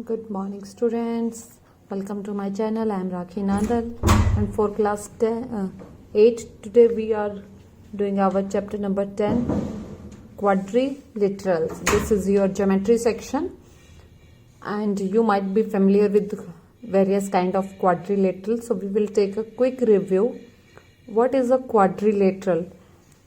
Good morning, students. Welcome to my channel. I am Rakhi Nandal, and for class 8 today we are doing our chapter number 10, quadrilaterals. This is your geometry section, and you might be familiar with various kind of quadrilaterals. So we will take a quick review. What is a quadrilateral?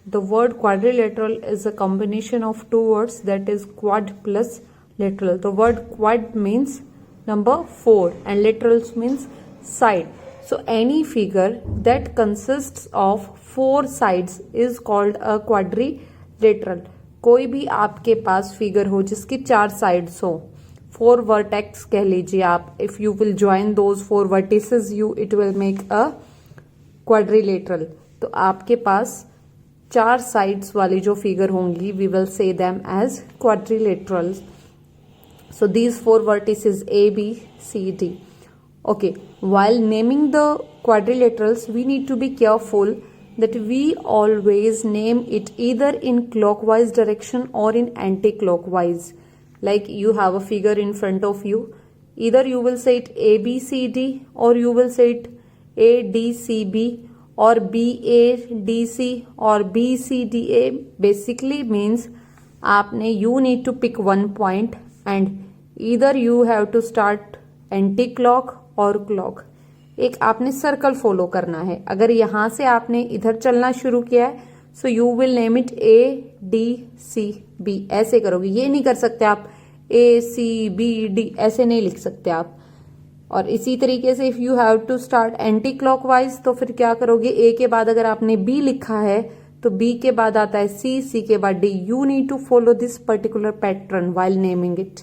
The word quadrilateral is a combination of two words, that is quad plus lateral. The word quad means number 4 and laterals means side. So any figure that consists of 4 sides is called a quadrilateral. कोई भी आपके पास figure हो जिसकी 4 sides हो, 4 vertex कह लीजिए आप, if you will join those 4 vertices it will make a quadrilateral. तो आपके पास 4 sides वाली जो फिगर होंगी we will say them as quadrilaterals. So these 4 vertices A, B, C, D. Okay, while naming the quadrilaterals, we need to be careful that we always name it either in clockwise direction or in anti-clockwise. Like you have a figure in front of you, either you will say it A, B, C, D, or you will say it A, D, C, B, or B, A, D, C, or B, C, D, A. Basically means you need to pick one point and either you have to start anti clock और clock. एक आपने circle follow करना है. अगर यहां से आपने इधर चलना शुरू किया है so you will name it A D C B, ऐसे करोगे. ये नहीं कर सकते आप ए सी बी डी, ऐसे नहीं लिख सकते आप. और इसी तरीके से if you have to start anticlockwise तो फिर क्या करोगे, ए के बाद अगर आपने बी लिखा है तो बी के बाद आता है सी, सी के बाद D. You need to follow this particular pattern while naming it.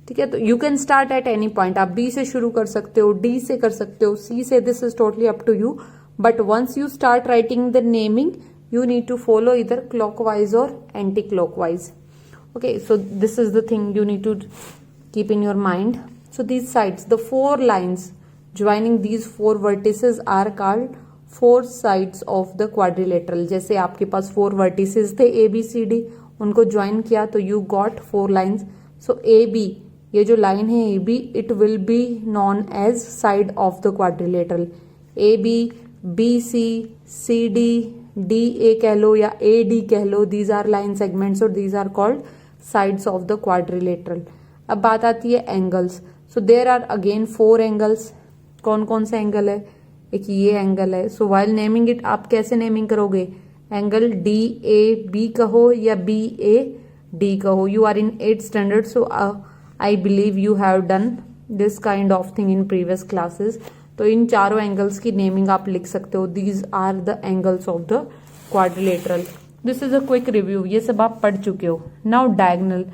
ठीक है, तो you can start at any point. आप बी से शुरू कर सकते हो, डी से कर सकते हो, सी से. This is totally up to you. But once you start writing the naming you need to follow इधर क्लॉकवाइज और anticlockwise. Okay, so this is the thing you need to keep in your mind. So these sides, the 4 lines joining these 4 vertices are called 4 sides of the quadrilateral. जैसे आपके पास 4 vertices थे A B C D, उनको join किया तो you got 4 lines. So A B, ये जो line है A B, it will be known as side of the quadrilateral. A B, B C, C D, D A कह लो या A D कह लो, दीज आर लाइन सेगमेंट्स और these are called sides of the quadrilateral. अब बात आती है angles. So there are again 4 angles. कौन कौन से एंगल है, एक ये एंगल है. सो वाइल नेमिंग इट आप कैसे नेमिंग करोगे, एंगल डी ए बी कहो या बी ए डी कहो. You are in 8th standard, so I believe you have done this kind of thing in previous classes. तो इन चारों angles की naming आप लिख सकते हो. These are the angles of the quadrilateral. This is a quick review. ये सब आप पढ़ चुके हो. Now diagonal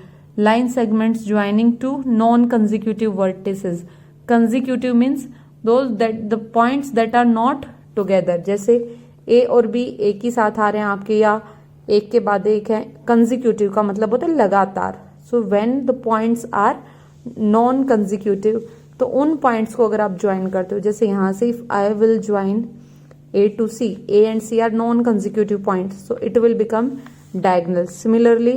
line segments joining two non-consecutive vertices. Consecutive means those that the points that are not together. जैसे A और B एक ही साथ आ रहे हैं आपके, या एक के बाद एक है. Consecutive का मतलब होता है लगातार. So when the points are non consecutive, तो उन पॉइंट्स को अगर आप ज्वाइन करते हो, जैसे यहां से if I will join A to C, A and C are non consecutive points, so it will become diagonal. Similarly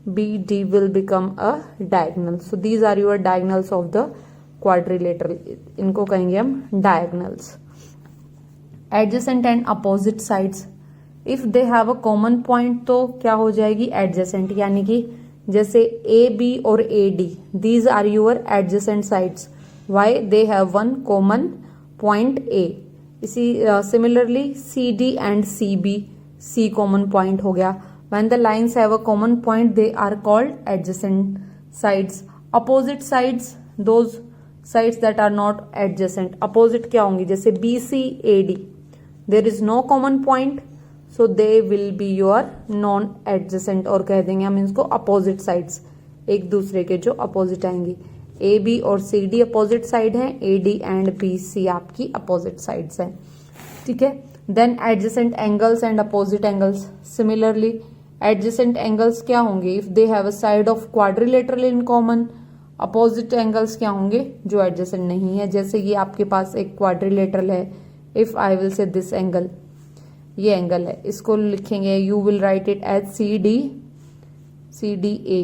B D will become a diagonal. So these are your diagonals of the quadrilateral. इनको कहेंगे हम diagonals. Adjacent and opposite sides, if they have a common point तो क्या हो जाएगी, adjacent. यानी कि जैसे ए बी और A D, these are your adjacent sides. Why, they have one common point A. इसी similarly C D and C B, C common point हो गया. When the lines have a common point they are called adjacent sides. Opposite sides, those sides that are not adjacent. Opposite क्या होंगी, जैसे B C A D, there is no common point, so they will be your non adjacent, और कह देंगे हम इसको opposite sides, एक दूसरे के जो अपोजिट आएंगी. ए बी और सी डी अपोजिट साइड है, A D and B C आपकी अपोजिट साइड्स हैं. ठीक है, then adjacent angles and opposite angles. Similarly adjacent angles क्या होंगे, if they have a side of quadrilateral in common. Opposite angles क्या होंगे, जो एडजेसेंट नहीं है. जैसे ये आपके पास एक क्वाड्रिलेटरल है, if I will say this angle, ये एंगल है, इसको लिखेंगे, you will write it as C D A.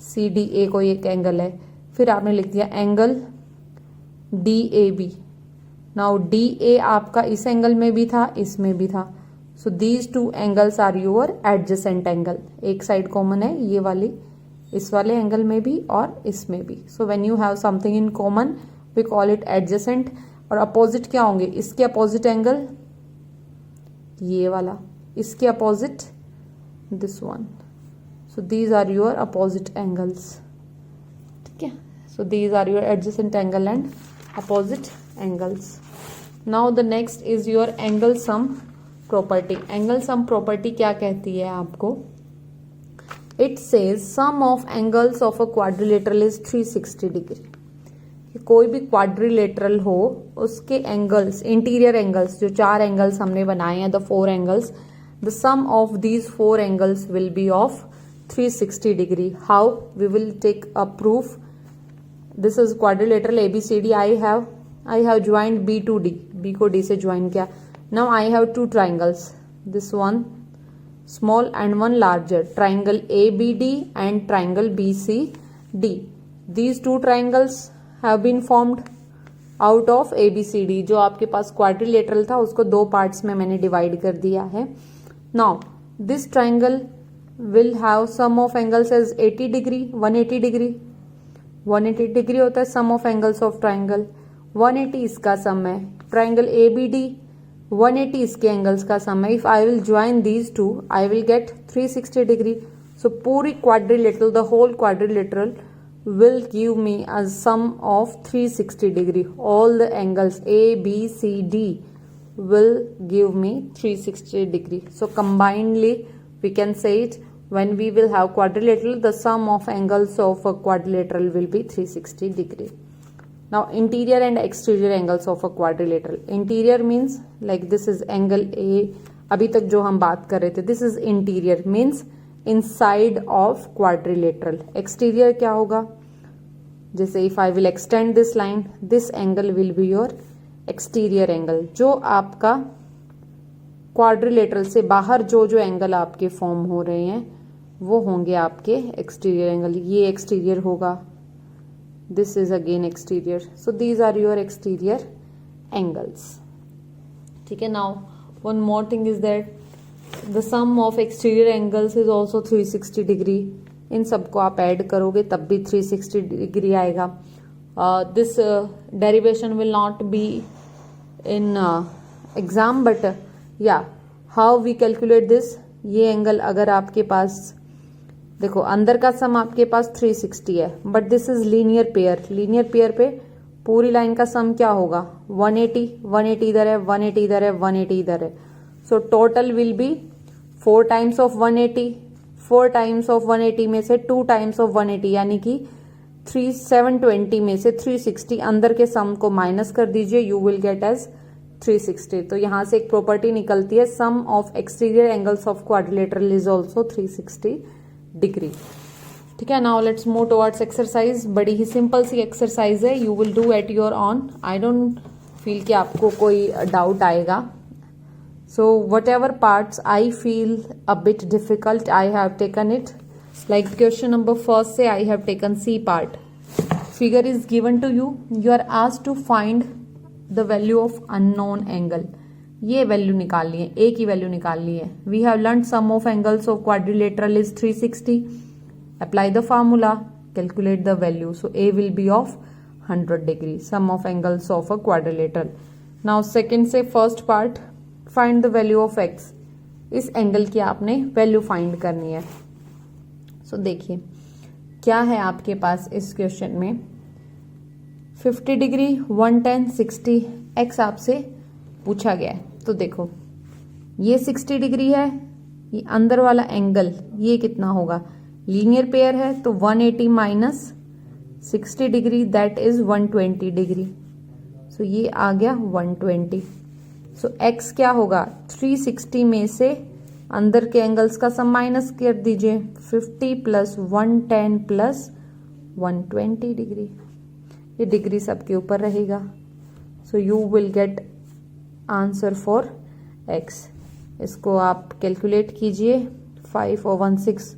CDA कोई एक एंगल है, फिर आपने लिख दिया एंगल DAB। नाउ DA आपका इस एंगल में भी था, इसमें भी था, so these two angles are your adjacent angle. एक साइड कॉमन है ये वाली, इस वाले एंगल में भी और इसमें भी। So when you have something in common we call it adjacent. और अपोजिट क्या होंगे, इसके अपोजिट एंगल ये वाला, इसके opposite this one. So these are your opposite angles, ठीक है। So these are your adjacent angle and opposite angles. Now the next is your angle sum property. Angle sum property क्या कहती है आपको, it says sum of angles of a quadrilateral is 360 degree. कोई भी quadrilateral हो उसके angles, interior angles, जो 4 angles हमने बनाए हैं, the 4 angles, the sum of these 4 angles will be of 360 degree. How, we will take a proof. This is quadrilateral ABCD। I have joined B to D, B को D से join किया। Now I have 2 triangles, this one small and one larger, triangle ABD and triangle BCD। These 2 triangles have been formed out of ABCD। जो आपके पास quadrilateral था उसको 2 parts में मैंने divide कर दिया है। Now this triangle will have sum of angles as 80 degree, 180 degree. 180 degree होता है sum of angles of triangle, 180 इसका सम है। ट्राइंगल ABD 180 इसके एंगल्स का सम है। If I will join these 2 I will get 360 degree. So पूरी quadrilateral, the whole quadrilateral will give me a sum of 360 degree. All the angles ABCD will give me 360 degree. So combinedly we can say it, when we will have quadrilateral, the sum of angles of a quadrilateral will be 360 degree. Now interior and exterior angles of a quadrilateral. Interior means like this is angle A, अभी तक जो हम बात कर रहे थे, this is interior means inside of quadrilateral। exterior क्या होगा, जैसे if I will extend this line, this angle will be your exterior angle। जो आपका क्वाड्रिलेटरल से बाहर जो जो एंगल आपके फॉर्म हो रहे हैं वो होंगे आपके एक्सटीरियर एंगल। ये एक्सटीरियर होगा, this is again exterior. So these are your exterior angles, ठीक है। Now one more thing is that the sum of exterior angles is also 360 degree. इन सबको आप ऐड करोगे तब भी 360 डिग्री आएगा। This derivation will not be in exam, but yeah how we calculate this. ये एंगल अगर आपके पास देखो अंदर का सम आपके पास 360 है, but this is linear pair. Linear pair पे पूरी लाइन का सम क्या होगा, 180। 180 इधर है, 180 इधर है, 180 इधर है। So total will be 4 times of 180। 4 times of 180 में से 2 टाइम्स ऑफ 180 यानी कि 720 में से 360 अंदर के सम को माइनस कर दीजिए, यू विल गेट एज 360। तो यहां से एक प्रॉपर्टी निकलती है, sum of exterior angles of quadrilateral is also 360 degree, ठीक है। Now let's move towards exercise. बड़ी ही सिंपल सी एक्सरसाइज है, you will do at your own. I don't feel कि आपको कोई डाउट आएगा। So whatever parts I feel a bit difficult, I have taken it. Like question number first say I have taken C part. Figure is given to you. You are asked to find the value of unknown angle. ये value निकालनी है, A की value निकालनी है। We have learned sum of angles of quadrilateral is 360. Apply the formula, calculate the value. So A will be of 100 degree. Sum of angles of a quadrilateral. Now second say first part. Find the value of x। इस angle की आपने value find करनी है। सो देखिए क्या है आपके पास इस क्वेश्चन में, 50 डिग्री, 110, 60 x आपसे पूछा गया है। तो देखो ये 60 डिग्री है, ये अंदर वाला एंगल ये कितना होगा, लीनियर पेयर है तो 180 minus 60 degree that is 120 degree. So ये आ गया 120। सो x क्या होगा, 360 में से अंदर के एंगल्स का सम माइनस कर दीजिए, 50 प्लस 110 प्लस 120 डिग्री। ये डिग्री सबके ऊपर रहेगा। सो you will get answer for x। इसको आप कैलकुलेट कीजिए, 5 और 1 6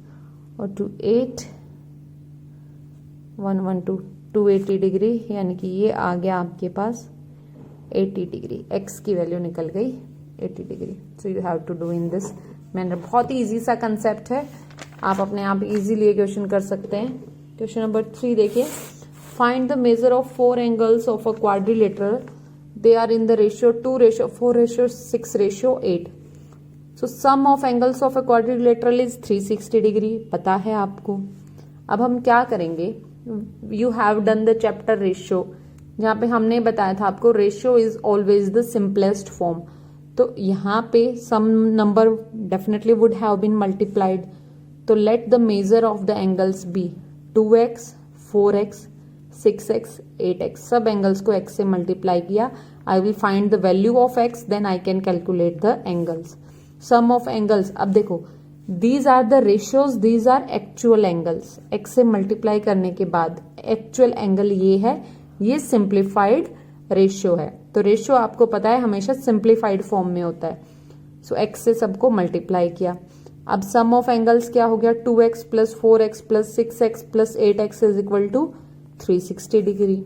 और 2 8 112 280 डिग्री, यानी कि ये आ गया आपके पास 80 डिग्री। एक्स की वैल्यू निकल गई 80 degree. So you have to do in this manner. बहुत ही इजी सा कंसेप्ट है, आप अपने आप इजीली ये क्वेश्चन कर सकते हैं। क्वेश्चन नंबर 3 देखिए, find the measure of 4 angles of a quadrilateral, they are in the ratio 2:4:6:8। So sum of angles of a quadrilateral is 360 degree, पता है आपको। अब हम क्या करेंगे, you have done the chapter ratio, जहां पे हमने बताया था आपको ratio is always the simplest form. तो यहाँ पे sum number definitely would have been multiplied, तो let the measure of the angles be 2x 4x 6x 8x, सब एंगल्स को x से मल्टीप्लाई किया। I will find the value of x, then I can calculate the angles. Sum of angles, अब देखो these are the ratios, these are actual angles. x से multiply करने के बाद एक्चुअल एंगल ये है, ये सिंप्लीफाइड रेशियो है। तो रेशियो आपको पता है हमेशा सिंप्लीफाइड फॉर्म में होता है। सो x से सबको मल्टीप्लाई किया। अब सम ऑफ एंगल्स क्या हो गया, 2x plus 4x plus 6x plus 8x is equal to 360 degree.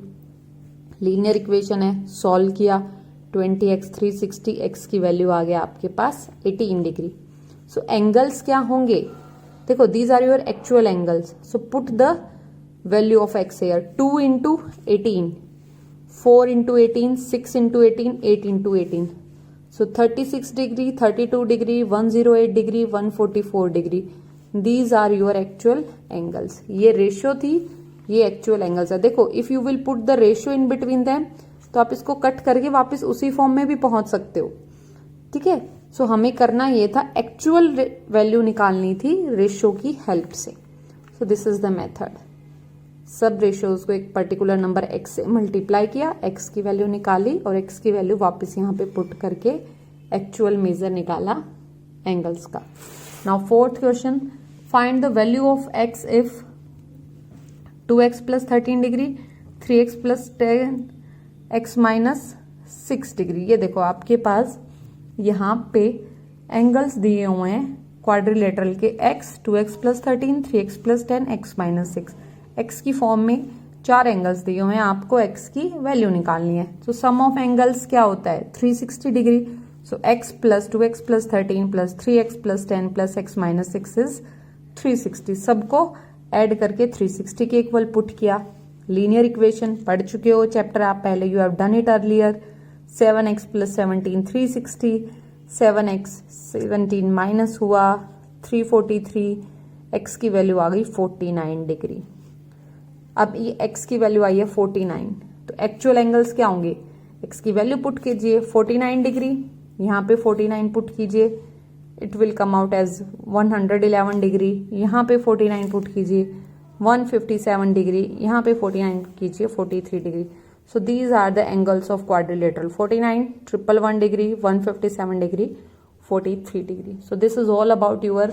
Linear equation है, सॉल्व किया, 20x 360, x की वैल्यू आ गया आपके पास 18 डिग्री। सो एंगल्स क्या होंगे, देखो these are your actual angles. So put the value of x here, 2 into 18, 4 into 18, 6 into 18, 8 into 18. So 36 degree, 32 degree, 108 degree, 144 degree. These are your actual angles. ये ratio थी, ये actual angles है। देखो if you will put the ratio in between them, तो आप इसको cut करके वापस उसी फॉर्म में भी पहुंच सकते हो, ठीक है। सो हमें करना ये था, एक्चुअल वैल्यू निकालनी थी रेशियो की हेल्प से। सो दिस इज द मेथड। सब रेशियोज को एक पर्टिकुलर नंबर x से मल्टीप्लाई किया, x की वैल्यू निकाली और x की वैल्यू वापस यहाँ पे पुट करके एक्चुअल मेजर निकाला एंगल्स का। Now fourth question, find the value of x if 2x plus 13 degree 3x plus 10x minus 6 degree. ये देखो आपके पास यहाँ पे एंगल्स दिए हुए हैं क्वाड्रिलेटरल के, x 2x plus 13 3x plus 10 x minus 6। x की फॉर्म में 4 एंगल्स दिए हुए हैं, आपको x की वैल्यू निकालनी है। तो सम ऑफ एंगल्स क्या होता है, 360 degree. So x plus 2x plus 13 plus 3x plus 10 plus x minus 6 is 360। सबको ऐड करके 360 के इक्वल पुट किया। लीनियर इक्वेशन पढ़ चुके हो चैप्टर आप पहले, you have done it earlier. 7x plus 17 360, 7x 17 minus हुआ 343, x की वैल्यू आ गई 49 डिग्री। अब ये x की वैल्यू आई है 49, तो एक्चुअल एंगल्स क्या होंगे, x की वैल्यू पुट कीजिए 49 डिग्री, यहाँ पे 49 पुट कीजिए, it will come out as 111 degree. यहाँ पे 49 पुट कीजिए 157 डिग्री, यहाँ पे 49 कीजिए 43 degree. So these are the angles of quadrilateral, 49, 111 degree, 157 degree, 43 degree. So this is all about your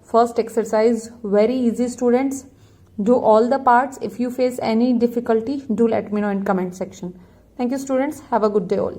first exercise. Very easy students, do all the parts. If you face any difficulty, do let me know in comment section. Thank you students, have a good day all.